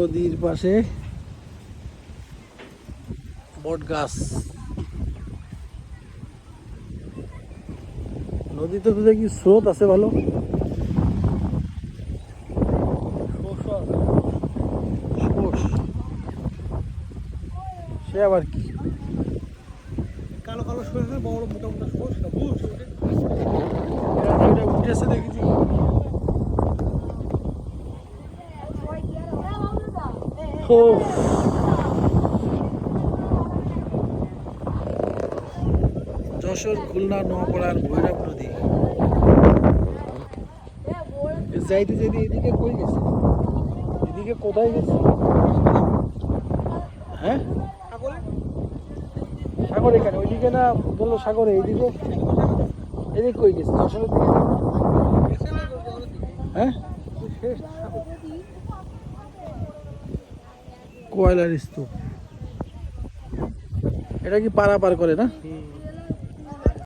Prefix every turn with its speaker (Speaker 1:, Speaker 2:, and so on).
Speaker 1: নদীর পাশে বট গাছ। নদীতে তো দেখি স্রোত আছে ভালো। সে আবার কি?
Speaker 2: কালো কালো সরষে, বড় মোটা মোটা সরষে, বুঝছো?
Speaker 1: এটা উঠেছে দেখেছি। যশোর, খুলনা, নোয়াপাড়ার ভৈরব নদী। যাইতে যাইতে এদিকে কই গেছে? এদিকে কোথায় গেছে? হ্যাঁ, সাগরে কেন? ওইদিকে না বললো সাগরে, এইদিকে এদিকে কই গেছে? যশোরের দিকে? হ্যাঁ, কয়লার স্তূপ। এটা কি পারাপার করে না?